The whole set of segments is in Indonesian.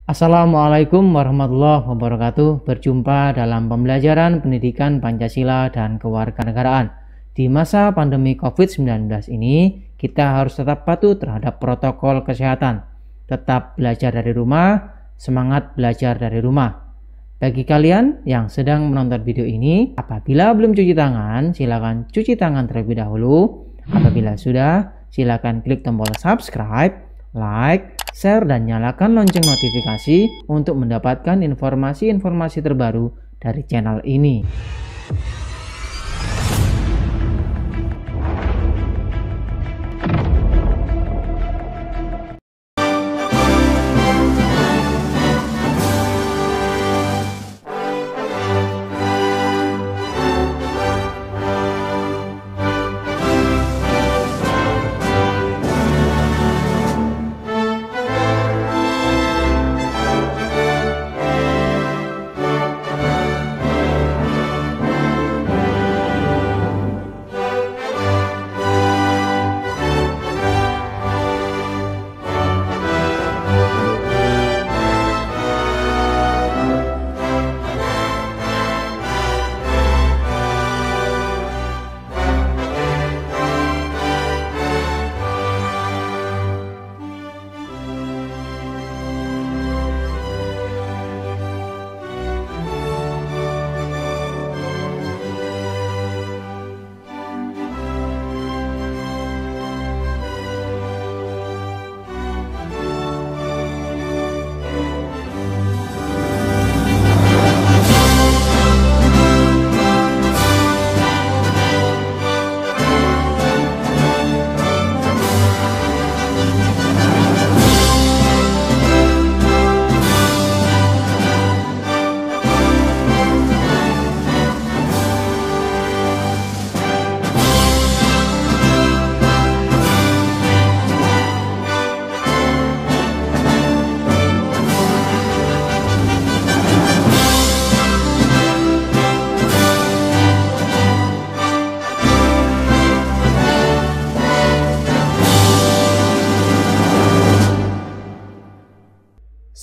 Assalamualaikum warahmatullahi wabarakatuh. Berjumpa dalam pembelajaran pendidikan Pancasila dan kewarganegaraan. Di masa pandemi COVID-19 ini, kita harus tetap patuh terhadap protokol kesehatan. Tetap belajar dari rumah, semangat belajar dari rumah. Bagi kalian yang sedang menonton video ini, apabila belum cuci tangan, silakan cuci tangan terlebih dahulu. Apabila sudah, silakan klik tombol subscribe, like, share, dan nyalakan lonceng notifikasi untuk mendapatkan informasi-informasi terbaru dari channel ini.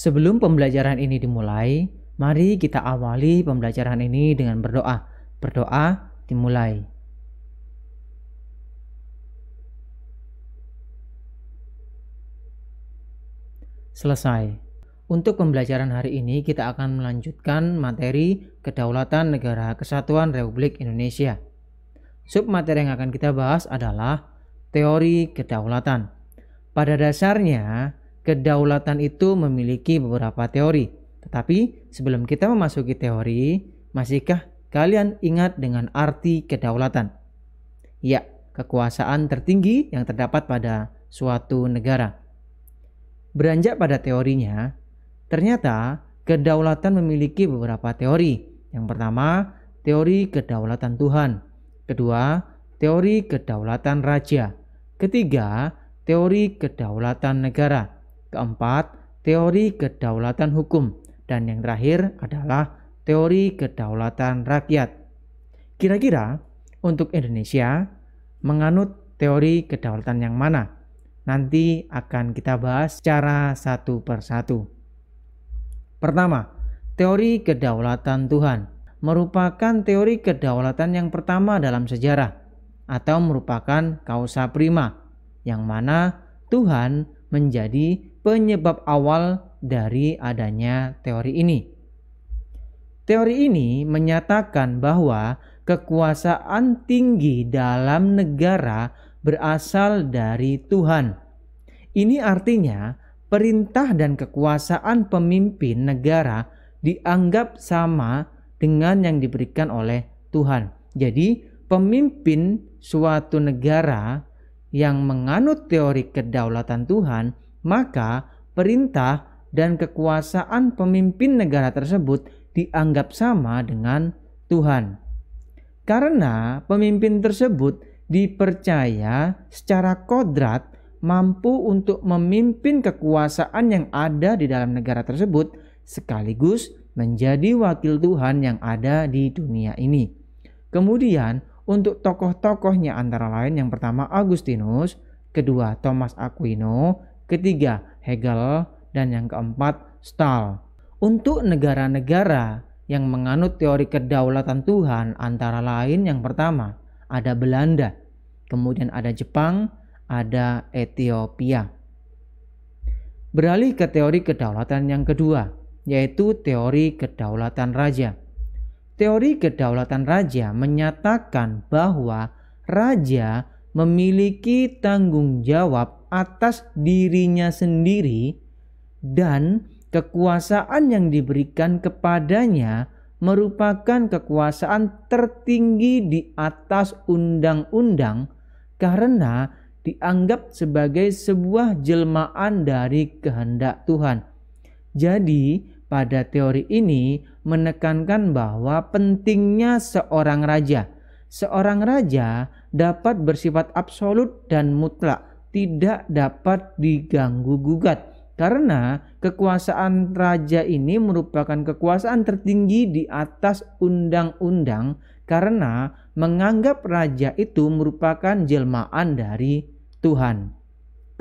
Sebelum pembelajaran ini dimulai, mari kita awali pembelajaran ini dengan berdoa. Berdoa dimulai. Selesai. Untuk pembelajaran hari ini kita akan melanjutkan materi Kedaulatan Negara Kesatuan Republik Indonesia. Submateri yang akan kita bahas adalah teori kedaulatan. Pada dasarnya, kedaulatan itu memiliki beberapa teori. Tetapi sebelum kita memasuki teori, masihkah kalian ingat dengan arti kedaulatan? Ya, kekuasaan tertinggi yang terdapat pada suatu negara. Beranjak pada teorinya, ternyata kedaulatan memiliki beberapa teori. Yang pertama, teori kedaulatan Tuhan. Kedua, teori kedaulatan raja. Ketiga, teori kedaulatan negara. Keempat, teori kedaulatan hukum. Dan yang terakhir adalah teori kedaulatan rakyat. Kira-kira untuk Indonesia menganut teori kedaulatan yang mana? Nanti akan kita bahas secara satu persatu. Pertama, teori kedaulatan Tuhan merupakan teori kedaulatan yang pertama dalam sejarah atau merupakan causa prima, yang mana Tuhan menjadi penyebab awal dari adanya teori ini. Teori ini menyatakan bahwa kekuasaan tinggi dalam negara berasal dari Tuhan. Ini artinya perintah dan kekuasaan pemimpin negara dianggap sama dengan yang diberikan oleh Tuhan. Jadi pemimpin suatu negara yang menganut teori kedaulatan Tuhan, maka perintah dan kekuasaan pemimpin negara tersebut dianggap sama dengan Tuhan. Karena pemimpin tersebut dipercaya secara kodrat mampu untuk memimpin kekuasaan yang ada di dalam negara tersebut, sekaligus menjadi wakil Tuhan yang ada di dunia ini. Kemudian untuk tokoh-tokohnya antara lain yang pertama Agustinus, kedua Thomas Aquino, ketiga Hegel, dan yang keempat Stahl. Untuk negara-negara yang menganut teori kedaulatan Tuhan antara lain yang pertama ada Belanda, kemudian ada Jepang, ada Ethiopia. Beralih ke teori kedaulatan yang kedua, yaitu teori kedaulatan raja. Teori kedaulatan raja menyatakan bahwa raja memiliki tanggung jawab atas dirinya sendiri dan kekuasaan yang diberikan kepadanya merupakan kekuasaan tertinggi di atas undang-undang karena dianggap sebagai sebuah jelmaan dari kehendak Tuhan. Jadi, pada teori ini menekankan bahwa pentingnya seorang raja. Seorang raja dapat bersifat absolut dan mutlak, tidak dapat diganggu-gugat. Karena kekuasaan raja ini merupakan kekuasaan tertinggi di atas undang-undang karena menganggap raja itu merupakan jelmaan dari Tuhan.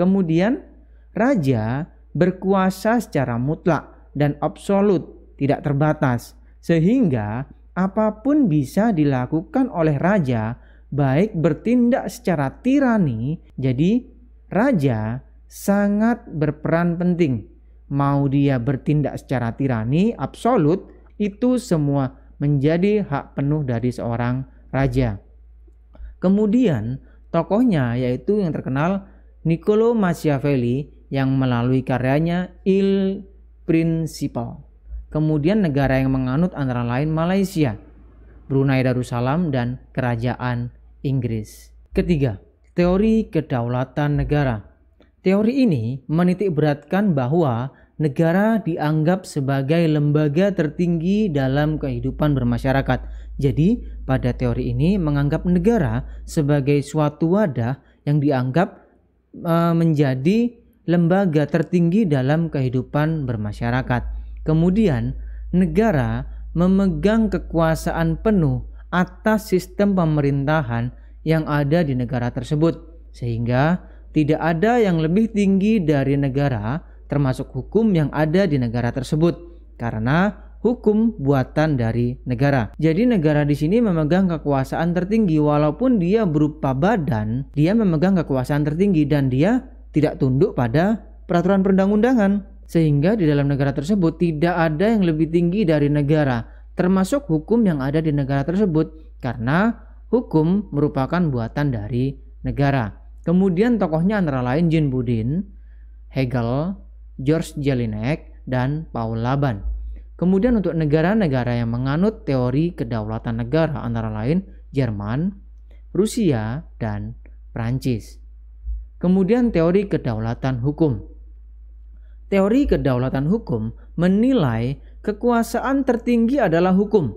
Kemudian raja berkuasa secara mutlak dan absolut, tidak terbatas, sehingga apapun bisa dilakukan oleh raja, baik bertindak secara tirani. Jadi raja sangat berperan penting. Mau dia bertindak secara tirani absolut, itu semua menjadi hak penuh dari seorang raja. Kemudian tokohnya yaitu yang terkenal Niccolo Machiavelli yang melalui karyanya Il Principe. Kemudian negara yang menganut antara lain Malaysia, Brunei Darussalam, dan Kerajaan Inggris. Ketiga, teori kedaulatan negara. Teori ini menitikberatkan bahwa negara dianggap sebagai lembaga tertinggi dalam kehidupan bermasyarakat. Jadi, pada teori ini menganggap negara sebagai suatu wadah yang dianggap menjadi lembaga tertinggi dalam kehidupan bermasyarakat. Kemudian, negara memegang kekuasaan penuh atas sistem pemerintahan yang ada di negara tersebut, sehingga tidak ada yang lebih tinggi dari negara, termasuk hukum yang ada di negara tersebut, karena hukum buatan dari negara. Jadi negara di sini memegang kekuasaan tertinggi, walaupun dia berupa badan, dia memegang kekuasaan tertinggi dan dia tidak tunduk pada peraturan perundang-undangan. Sehingga di dalam negara tersebut tidak ada yang lebih tinggi dari negara, termasuk hukum yang ada di negara tersebut, karena hukum merupakan buatan dari negara. Kemudian tokohnya antara lain Jean Bodin, Hegel, George Jelinek, dan Paul Laban. Kemudian untuk negara-negara yang menganut teori kedaulatan negara antara lain Jerman, Rusia, dan Prancis. Kemudian teori kedaulatan hukum. Teori kedaulatan hukum menilai kekuasaan tertinggi adalah hukum.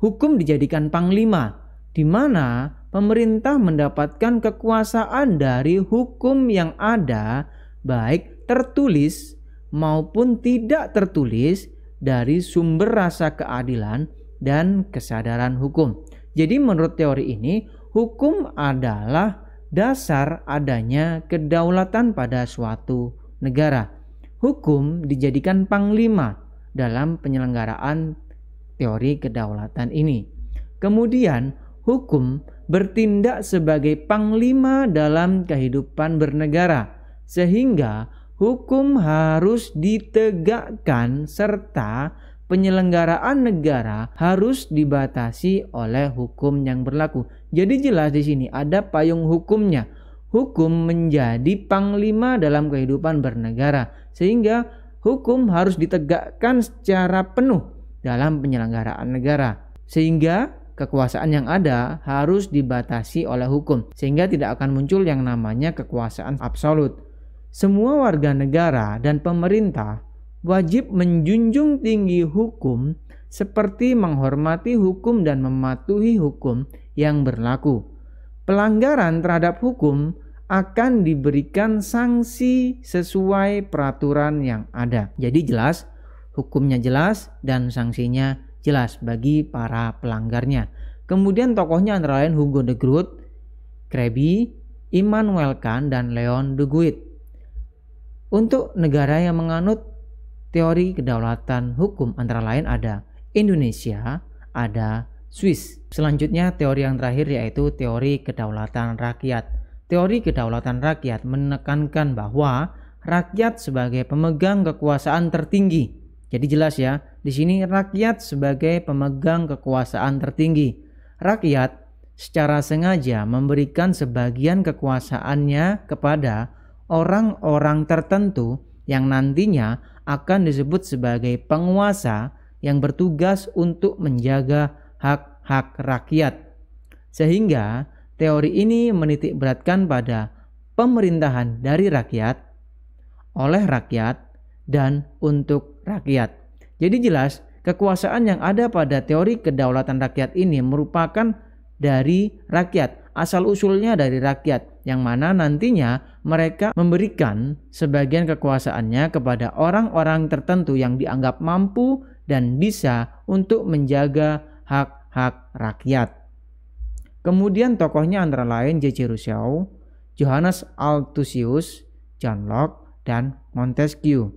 Hukum dijadikan panglima, di mana pemerintah mendapatkan kekuasaan dari hukum yang ada, baik tertulis maupun tidak tertulis, dari sumber rasa keadilan dan kesadaran hukum. Jadi menurut teori ini, hukum adalah dasar adanya kedaulatan pada suatu negara. Hukum dijadikan panglima dalam penyelenggaraan teori kedaulatan ini. Kemudian hukum bertindak sebagai panglima dalam kehidupan bernegara, sehingga hukum harus ditegakkan serta penyelenggaraan negara harus dibatasi oleh hukum yang berlaku. Jadi jelas di sini ada payung hukumnya. Hukum menjadi panglima dalam kehidupan bernegara, sehingga hukum harus ditegakkan secara penuh dalam penyelenggaraan negara, sehingga kekuasaan yang ada harus dibatasi oleh hukum, sehingga tidak akan muncul yang namanya kekuasaan absolut. Semua warga negara dan pemerintah wajib menjunjung tinggi hukum seperti menghormati hukum dan mematuhi hukum yang berlaku. Pelanggaran terhadap hukum akan diberikan sanksi sesuai peraturan yang ada. Jadi jelas, hukumnya jelas dan sanksinya jelas bagi para pelanggarnya. Kemudian tokohnya antara lain Hugo de Groot, Krabbe, Immanuel Kant, dan Leon de Guit. Untuk negara yang menganut teori kedaulatan hukum antara lain ada Indonesia, ada Swiss. Selanjutnya teori yang terakhir yaitu teori kedaulatan rakyat. Teori kedaulatan rakyat menekankan bahwa rakyat sebagai pemegang kekuasaan tertinggi. Jadi jelas ya, di sini rakyat sebagai pemegang kekuasaan tertinggi. Rakyat secara sengaja memberikan sebagian kekuasaannya kepada orang-orang tertentu yang nantinya akan disebut sebagai penguasa yang bertugas untuk menjaga hak-hak rakyat. Sehingga teori ini menitik beratkan pada pemerintahan dari rakyat, oleh rakyat, dan untuk rakyat. Jadi jelas kekuasaan yang ada pada teori kedaulatan rakyat ini merupakan dari rakyat, asal-usulnya dari rakyat, yang mana nantinya mereka memberikan sebagian kekuasaannya kepada orang-orang tertentu yang dianggap mampu dan bisa untuk menjaga hak-hak rakyat. Kemudian tokohnya antara lain J.C. Rousseau, Johannes Althusius, John Locke, dan Montesquieu.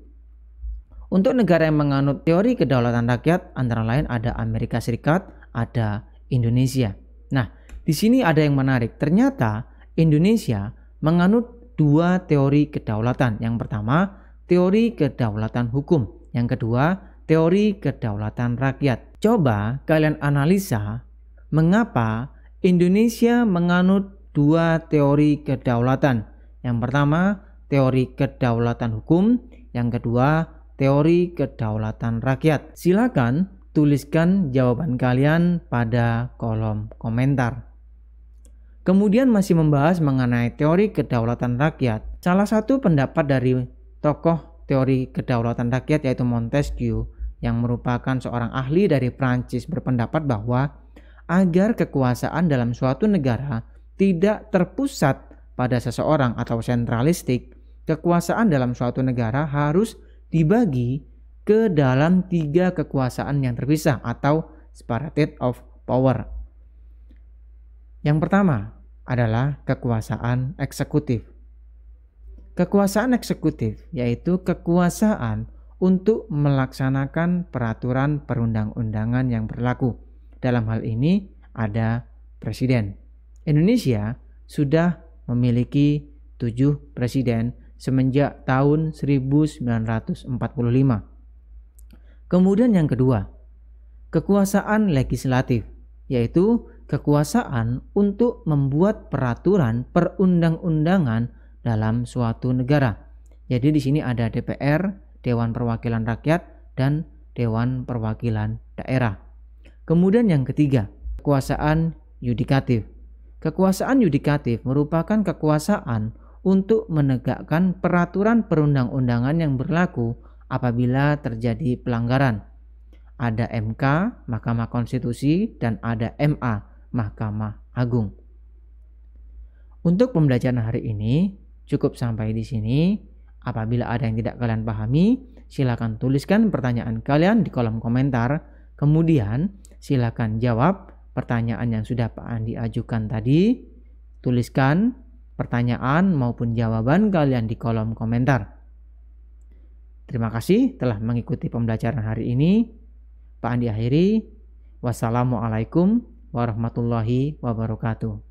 Untuk negara yang menganut teori kedaulatan rakyat antara lain ada Amerika Serikat, ada Indonesia. Nah, di sini ada yang menarik. Ternyata Indonesia menganut dua teori kedaulatan. Yang pertama, teori kedaulatan hukum. Yang kedua, teori kedaulatan rakyat. Coba kalian analisa mengapa Indonesia menganut dua teori kedaulatan. Yang pertama, teori kedaulatan hukum. Yang kedua, teori kedaulatan rakyat. Silakan tuliskan jawaban kalian pada kolom komentar. Kemudian masih membahas mengenai teori kedaulatan rakyat. Salah satu pendapat dari tokoh teori kedaulatan rakyat yaitu Montesquieu yang merupakan seorang ahli dari Prancis berpendapat bahwa agar kekuasaan dalam suatu negara tidak terpusat pada seseorang atau sentralistik, kekuasaan dalam suatu negara harus dibagi ke dalam tiga kekuasaan yang terpisah atau separated of power. Yang pertama adalah kekuasaan eksekutif. Kekuasaan eksekutif yaitu kekuasaan untuk melaksanakan peraturan perundang-undangan yang berlaku. Dalam hal ini ada presiden. Indonesia sudah memiliki 7 presiden semenjak tahun 1945. Kemudian yang kedua, kekuasaan legislatif, yaitu kekuasaan untuk membuat peraturan perundang-undangan dalam suatu negara. Jadi di sini ada DPR, Dewan Perwakilan Rakyat, dan Dewan Perwakilan Daerah. Kemudian yang ketiga, kekuasaan yudikatif. Kekuasaan yudikatif merupakan kekuasaan untuk menegakkan peraturan perundang-undangan yang berlaku apabila terjadi pelanggaran. Ada MK, Mahkamah Konstitusi, dan ada MA, Mahkamah Agung. Untuk pembelajaran hari ini cukup sampai di sini. Apabila ada yang tidak kalian pahami, silakan tuliskan pertanyaan kalian di kolom komentar. Kemudian silakan jawab pertanyaan yang sudah Pak Andi ajukan tadi. Tuliskan pertanyaan maupun jawaban kalian di kolom komentar. Terima kasih telah mengikuti pembelajaran hari ini. Pak Andi akhiri. Wassalamualaikum warahmatullahi wabarakatuh.